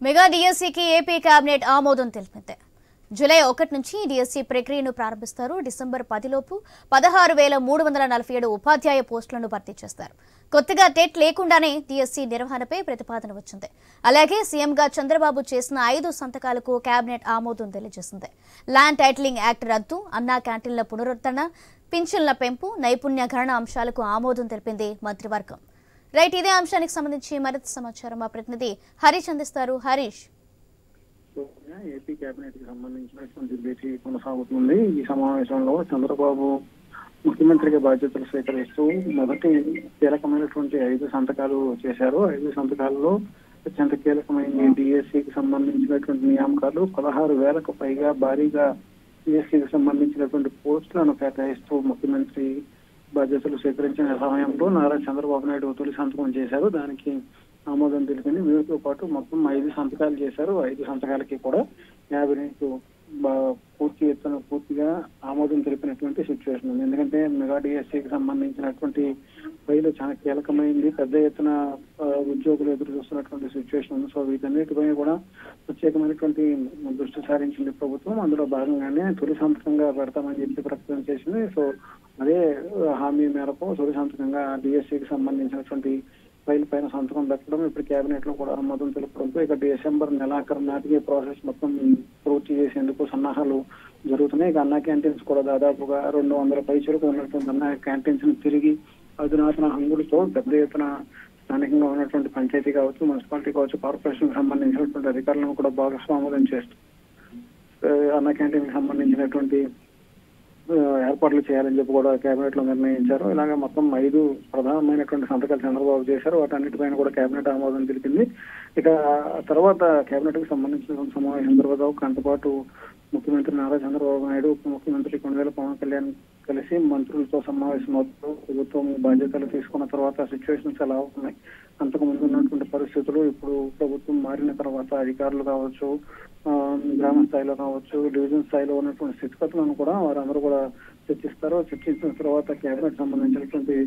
Mega డిఎస్సికి AP cabinet ఆమోదం తెలిపింది. జూలై 1 నుంచి డిఎస్సి ప్రక్రియను ప్రారంభిస్తారు. డిసెంబర్ 10 లోపు 16,347 ఉపాధ్యాయ పోస్టులను భర్తీ చేస్తారు. కొత్తగా టెట్ లేకుండానే డిఎస్సి నిర్వహణపై ప్రతిపాదన వచ్చింది. అలాగే సీఎంగా చంద్రబాబు చేసిన 5 సంతకాలకు కేబినెట్ ఆమోదం తెలియజేసింది. ల్యాండ్ టైటిలింగ్ యాక్ట్ రద్దు, అన్నా క్యాంటీన్ల పునరుద్ధరణ, పింఛన్ల పెంపు, నైపుణ్య గణన అంశాలకు ఆమోదం తెలిపింది మంత్రివర్గం. రైట్, ఇదే అంశానికి సంబంధించి మరింత సమాచారం మా ప్రతినిధి హరీష్ అందిస్తారు. హరీష్, ఏపీ కేబినెట్ కి సంబంధించినటువంటి భేటీ కొనసాగుతుంది. ఈ సమావేశంలో చంద్రబాబు ముఖ్యమంత్రిగా బాధ్యతలు స్వీకరిస్తూ మొదటి కీలకమైనటువంటి 5 సంతకాలు చేశారు. 5 సంతకాలలో అత్యంత కీలకమైన డిఎస్సికి సంబంధించినటువంటి నియామకాలు 16,000కు పైగా భారీగా డిఎస్సికి సంబంధించినటువంటి పోస్టులను కేటాయిస్తూ ముఖ్యమంత్రి బాధ్యతలు స్వీకరించిన సమయంలో నారా చంద్రబాబు నాయుడు తొలి సంతకం చేశారు. దానికి ఆమోదం తెలిపింది. వీరితో పాటు మొత్తం 5 సంతకాలు చేశారు. 5 సంతకాలకి కూడా కేబినెట్ పూర్తిగా ఆమోదం తెలిపినటువంటి సిచ్యువేషన్ ఉంది. ఎందుకంటే మెగా డిఎస్సికి సంబంధించినటువంటి ఫైలు చాలా కీలకమైంది. పెద్ద ఎత్తున ఉద్యోగులు ఎదురు చూస్తున్నటువంటి సిచ్యువేషన్ ఉంది. సో వీటన్నిటిపై కూడా ప్రత్యేకమైనటువంటి దృష్టి సారించింది ప్రభుత్వం. అందులో భాగంగానే తొలి సంతకంగా పెడతామని చెప్పి ప్రకటన చేసింది. సో అదే హామీ మేరకు తొలి సంతకంగా డిఎస్సికి సంబంధించినటువంటి ఫైల్ పైన సంతకం పెట్టడం ఇప్పుడు కేబినెట్ లో కూడా ఆమోదం తెలపడంతో ఇక డిసెంబర్ నెలాఖరు నాటికి ప్రాసెస్ మొత్తం పూర్తి చేసేందుకు సన్నాహాలు జరుగుతున్నాయి. ఇక అన్నా క్యాంటీన్స్ కూడా దాదాపుగా 200 పైచలకు ఉన్నటువంటి అన్నా క్యాంటీన్స్ ను తిరిగి అధునాతన హంగులతో పెద్ద ఎత్తున స్థానికంగా ఉన్నటువంటి పంచాయతీ కావచ్చు, మున్సిపాలిటీ కావచ్చు, కార్పొరేషన్ సంబంధించినటువంటి అధికారులను కూడా భాగస్వామ్యం చేస్తూ అన్నా క్యాంటీన్ కి సంబంధించినటువంటి ఏర్పాట్లు చేయాలని చెప్పి కూడా కేబినెట్ లో నిర్ణయించారు. ఇలాగే మొత్తం 5 ప్రధానమైనటువంటి సంతకాలు చంద్రబాబు చేశారు. వాటన్నిటిపైన కూడా కేబినెట్ ఆమోదం తెలిపింది. ఇక తర్వాత కేబినెట్ కి సంబంధించిన సమావేశం తర్వాత ఒక గంట పాటు ముఖ్యమంత్రి నారా చంద్రబాబు నాయుడు, ఉప ముఖ్యమంత్రి కొణిదెల పవన్ కళ్యాణ్ కలిసి మంత్రులతో సమావేశం అవుతూ ప్రభుత్వం బాధ్యతలు తీసుకున్న తర్వాత సిచ్యువేషన్స్ ఎలా అవుతున్నాయి, అంతకు ముందు ఉన్నటువంటి పరిస్థితులు, ఇప్పుడు ప్రభుత్వం మారిన తర్వాత అధికారులు కావచ్చు, గ్రామ స్థాయిలో కావచ్చు, డివిజన్ స్థాయిలో ఉన్నటువంటి స్థితిగతులను కూడా వారందరూ కూడా చర్చిస్తారు. చర్చించిన తర్వాత కేబినెట్ సంబంధించినటువంటి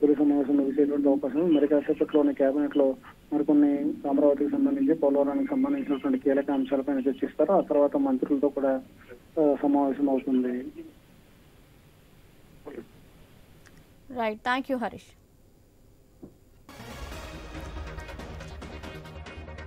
తొలి సమావేశం ముగిసేటువంటి అవకాశం. మరి కాసేపట్లోనే కేబినెట్ లో మరికొన్ని అమరావతికి సంబంధించి, పోలవరానికి సంబంధించినటువంటి కీలక అంశాలపైన చర్చిస్తారు. ఆ తర్వాత మంత్రులతో కూడా సమావేశం అవుతుంది. Right, thank you Harish.